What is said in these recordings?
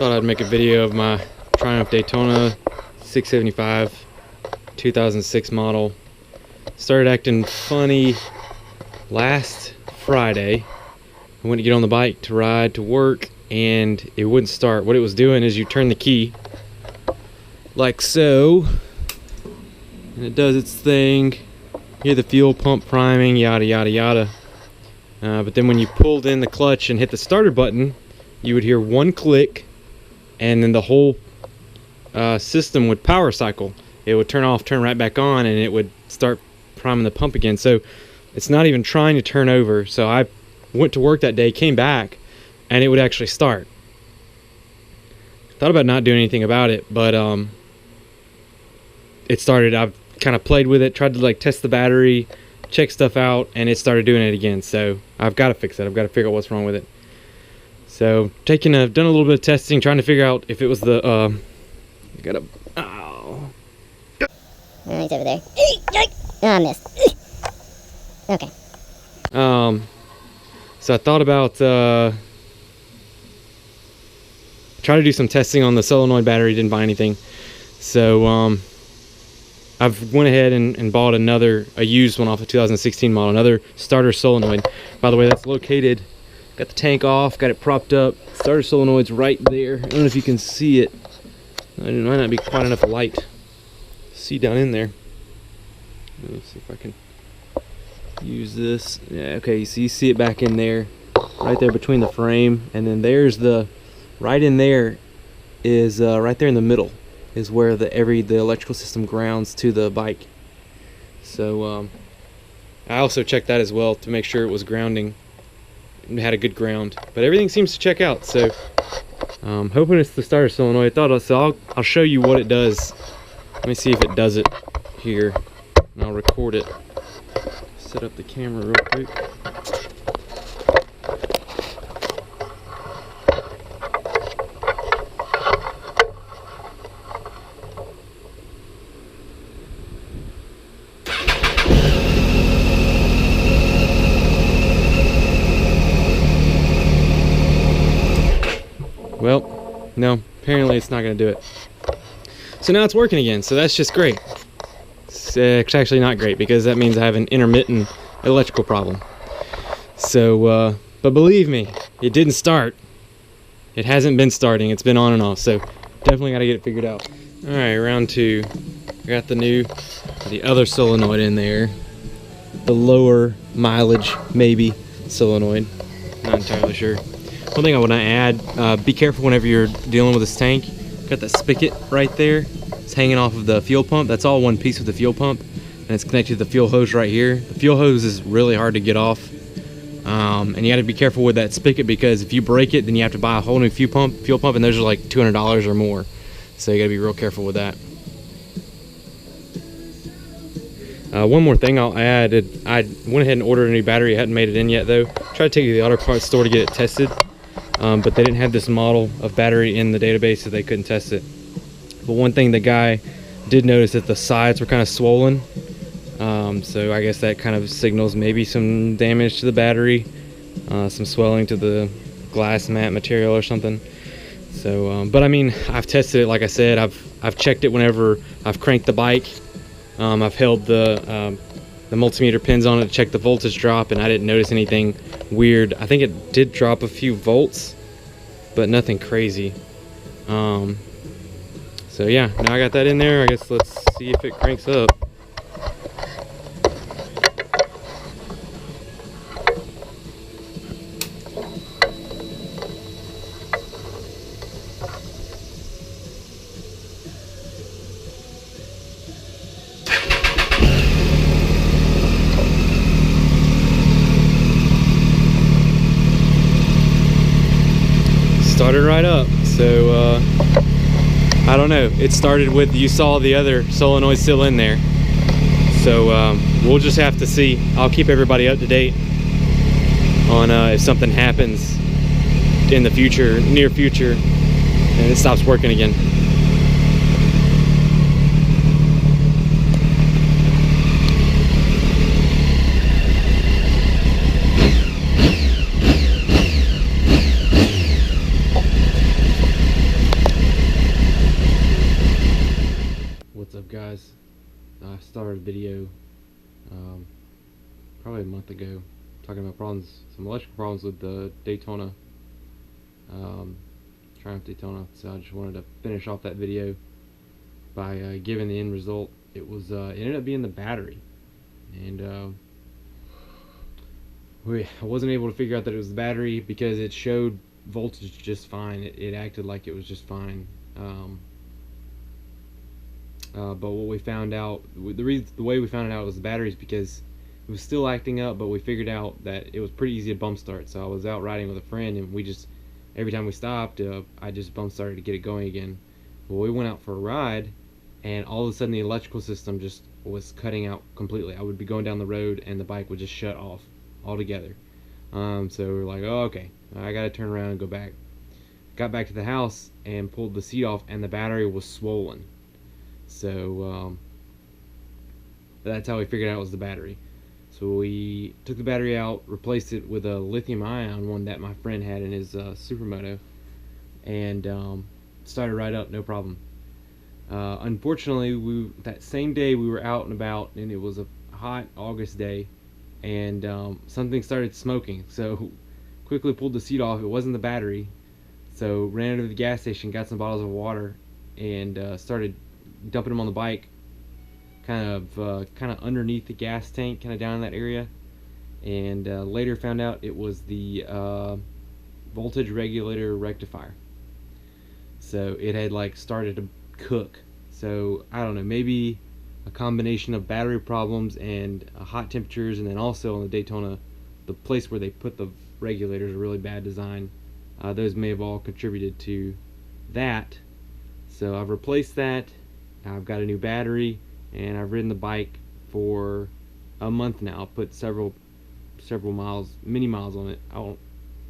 Thought I'd make a video of my Triumph Daytona 675 2006 model. Started acting funny last Friday. I went to get on the bike to ride to work and it wouldn't start. What it was doing is you turn the key like so and it does its thing. You hear the fuel pump priming, yada yada yada. But then when you pulled in the clutch and hit the starter button, you would hear one click and then the whole system would power cycle. It would turn off, turn right back on, and it would start priming the pump again. So it's not even trying to turn over. So I went to work that day, came back, and it would actually start. Thought about not doing anything about it, but it started. I've kind of played with it, tried to like test the battery, check stuff out, and it started doing it again. So I've got to fix it. I've got to figure out what's wrong with it. So done a little bit of testing, trying to figure out if it was the oh. Oh, he's over there. Oh, I missed. Okay. So I thought about try to do some testing on the solenoid battery. Didn't find anything. So I've went ahead and bought a used one off a 2016 model, another starter solenoid. By the way, that's located. Got the tank off, got it propped up. Starter solenoid's right there. I don't know if you can see it. It might not be quite enough light to see down in there. Let's see if I can use this. Yeah, okay, so you see it back in there, right there between the frame, and then there's the, right in there is right there in the middle is where the electrical system grounds to the bike. So I also checked that as well to make sure it was grounding. It had a good ground, but everything seems to check out. So hoping it's the starter solenoid. So I'll show you what it does. Let me see if it does it here, and I'll record it. Set up the camera real quick. Well, no, apparently it's not going to do it. So now it's working again, so that's just great. It's actually not great because that means I have an intermittent electrical problem. So, but believe me, it didn't start. It hasn't been starting, it's been on and off, so definitely got to get it figured out. Alright, round two. I got the other solenoid in there. The lower mileage, maybe, solenoid. Not entirely sure. One thing I want to add, be careful whenever you're dealing with this tank. Got that spigot right there. It's hanging off of the fuel pump. That's all one piece with the fuel pump, and it's connected to the fuel hose right here. The fuel hose is really hard to get off, and you got to be careful with that spigot because if you break it, then you have to buy a whole new fuel pump, and those are like $200 or more. So you got to be real careful with that. One more thing I'll add. I went ahead and ordered a new battery. I hadn't made it in yet though. Tried to take it to the auto parts store to get it tested. But they didn't have this model of battery in the database, so they couldn't test it. But one thing the guy did notice that the sides were kind of swollen. So I guess that kind of signals maybe some damage to the battery, some swelling to the glass mat material or something. So, but I mean, I've tested it. Like I said, I've checked it whenever I've cranked the bike. I've held the multimeter pins on it to check the voltage drop, and I didn't notice anything weird. I think it did drop a few volts, but nothing crazy. So yeah, now I got that in there. I guess let's see if it cranks up. Started right up. So I don't know, it started with, you saw the other solenoid still in there, so we'll just have to see. I'll keep everybody up to date on if something happens in the future, near future, and it stops working again. guys. I started a video probably a month ago talking about some electrical problems with the Daytona, Triumph Daytona. So I just wanted to finish off that video by giving the end result. It ended up being the battery, and I wasn't able to figure out that it was the battery because it showed voltage just fine. It acted like it was just fine. But what we found out, the way we found it out was the battery, is because it was still acting up, but we figured out that it was pretty easy to bump start. So I was out riding with a friend, and every time we stopped, I just bump started to get it going again. Well, we went out for a ride, and all of a sudden the electrical system just was cutting out completely. I would be going down the road, and the bike would just shut off altogether. So we were like, oh, okay, I gotta turn around and go back. Got back to the house and pulled the seat off, and the battery was swollen. So that's how we figured out it was the battery. So we took the battery out, replaced it with a lithium-ion one that my friend had in his Supermoto, and started right up, no problem. Unfortunately, that same day we were out and about, and it was a hot August day, and something started smoking. So quickly pulled the seat off. It wasn't the battery. So ran into the gas station, got some bottles of water, and started dumping them on the bike, kind of underneath the gas tank, kind of down in that area. And later found out it was the voltage regulator rectifier. So it had like started to cook. So I don't know, maybe a combination of battery problems and hot temperatures, and then also on the Daytona, the place where they put the regulators, a really bad design. Those may have all contributed to that. So I've replaced that. I've got a new battery, and I've ridden the bike for a month now. I've put several miles, many miles on it. I don't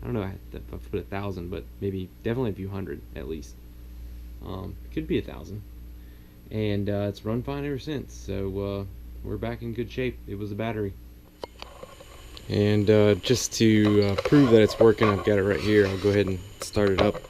know if I've put 1,000, but definitely a few hundred at least. It could be 1,000, and it's run fine ever since. So we're back in good shape. It was a battery. And just to prove that it's working, I've got it right here. I'll go ahead and start it up.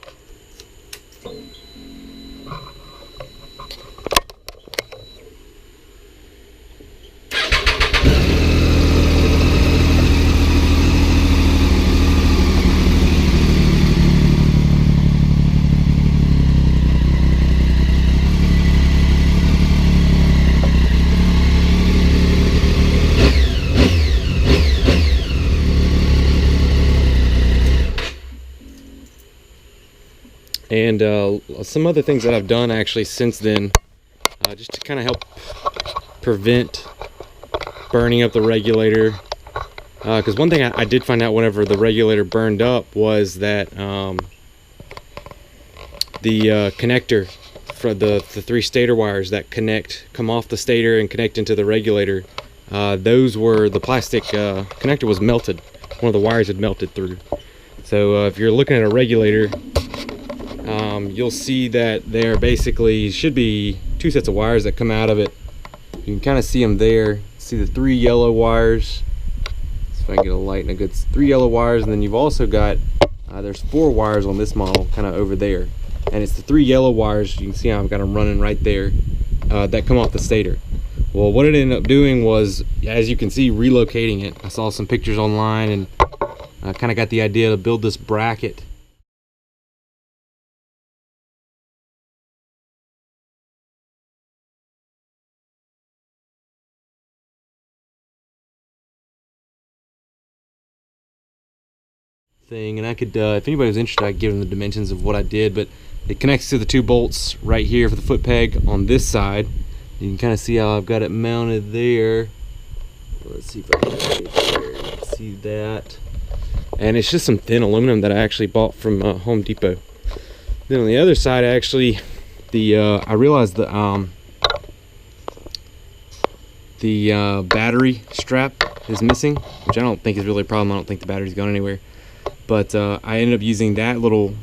And some other things that I've done actually since then, just to kind of help prevent burning up the regulator. Because one thing I did find out whenever the regulator burned up was that the connector for the 3 stator wires that come off the stator and connect into the regulator, the plastic connector was melted. One of the wires had melted through. So if you're looking at a regulator, you'll see that there basically should be 2 sets of wires that come out of it. You can kind of see them there. See the 3 yellow wires. So if I can get a light and a good 3 yellow wires, and then you've also got there's 4 wires on this model, kind of over there, and it's the 3 yellow wires. You can see how I've got them running right there that come off the stator. Well, what it ended up doing was, as you can see, relocating it. I saw some pictures online, and I kind of got the idea to build this bracket. Thing, and I could, if anybody was interested, I could give them the dimensions of what I did, but it connects to the 2 bolts right here for the foot peg on this side. You can kind of see how I've got it mounted there. Let's see if I can get there. See that? And it's just some thin aluminum that I actually bought from Home Depot. Then on the other side, actually, I realized the battery strap is missing, which I don't think is really a problem. I don't think the battery's gone anywhere. But I ended up using that little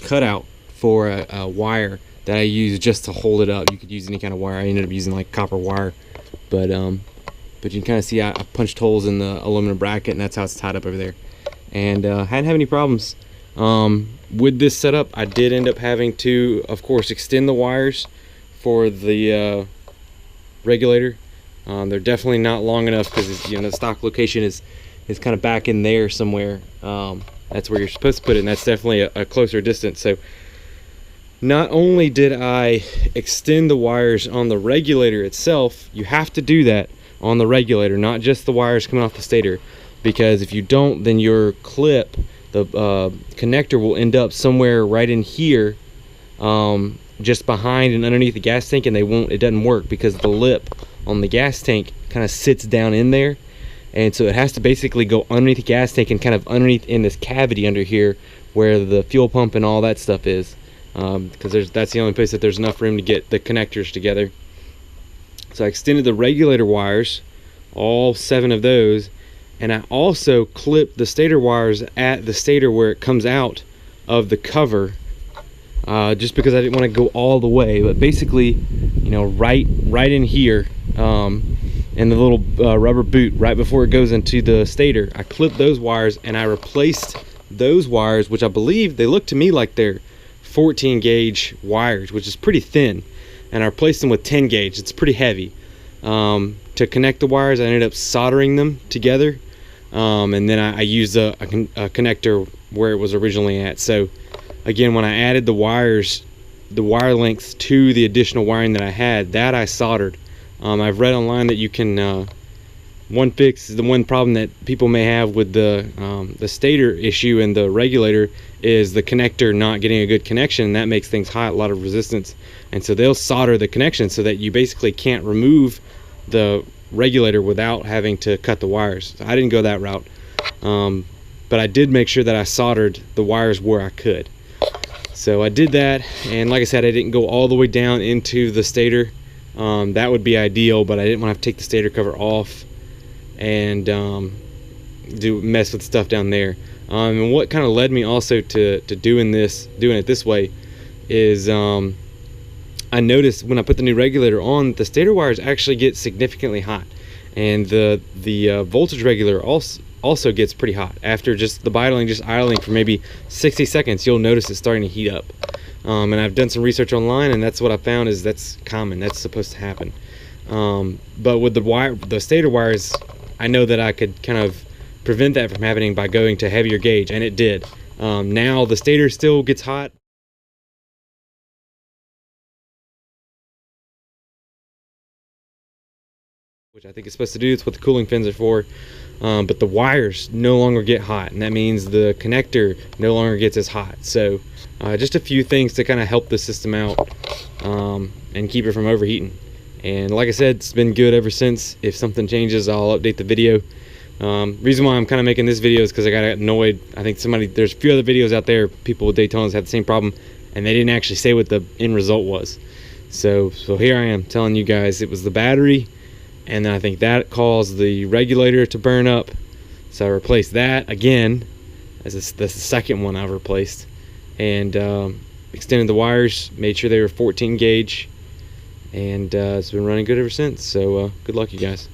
cutout for a wire that I use just to hold it up. You could use any kind of wire. I ended up using like copper wire, but you can kind of see I punched holes in the aluminum bracket, and that's how it's tied up over there. And I hadn't had any problems with this setup. I did end up having to, of course, extend the wires for the regulator. They're definitely not long enough because, you know, the stock location is kind of back in there somewhere. That's where you're supposed to put it, and that's definitely a closer distance. So not only did I extend the wires on the regulator itself, you have to do that on the regulator, not just the wires coming off the stator, because if you don't, then your clip, the connector, will end up somewhere right in here, just behind and underneath the gas tank, and it doesn't work because the lip on the gas tank kind of sits down in there, and so it has to basically go underneath the gas tank and kind of underneath in this cavity under here where the fuel pump and all that stuff is, because that's the only place that there's enough room to get the connectors together. So I extended the regulator wires, all 7 of those, and I also clipped the stator wires at the stator where it comes out of the cover, just because I didn't want to go all the way, but basically, you know, right in here, in the little rubber boot right before it goes into the stator, I clipped those wires and I replaced those wires, which I believe they look to me like they're 14 gauge wires, which is pretty thin, and I replaced them with 10 gauge. It's pretty heavy. To connect the wires, I ended up soldering them together, and then I used a connector where it was originally at. So again, when I added the wires, the wire lengths to the additional wiring that I had, that I soldered. I've read online that you can, one fix, the one problem that people may have with the stator issue and the regulator is the connector not getting a good connection, and that makes things hot, a lot of resistance. And so they'll solder the connection so that you basically can't remove the regulator without having to cut the wires. So I didn't go that route, but I did make sure that I soldered the wires where I could. So I did that, and like I said, I didn't go all the way down into the stator. That would be ideal, but I didn't want to have to take the stator cover off and mess with stuff down there. And what kind of led me also to doing it this way is I noticed when I put the new regulator on, the stator wires actually get significantly hot, and the voltage regulator also gets pretty hot. After just idling for maybe 60 seconds, you'll notice it's starting to heat up. And I've done some research online, and that's what I found is that's common. That's supposed to happen. But with the stator wires, I know that I could kind of prevent that from happening by going to heavier gauge, and it did. Now the stator still gets hot. Which I think it's supposed to do. It's what the cooling fins are for. But the wires no longer get hot, and that means the connector no longer gets as hot. So just a few things to kind of help the system out and keep it from overheating. And like I said, it's been good ever since. If something changes, I'll update the video. Reason why I'm kind of making this video is because I got annoyed. I think there's a few other videos out there, people with Daytonas have the same problem, and they didn't actually say what the end result was. So here I am telling you guys it was the battery, and then I think that caused the regulator to burn up. So I replaced that again. That's the second one I've replaced, and extended the wires, made sure they were 14 gauge, and it's been running good ever since. So good luck, you guys.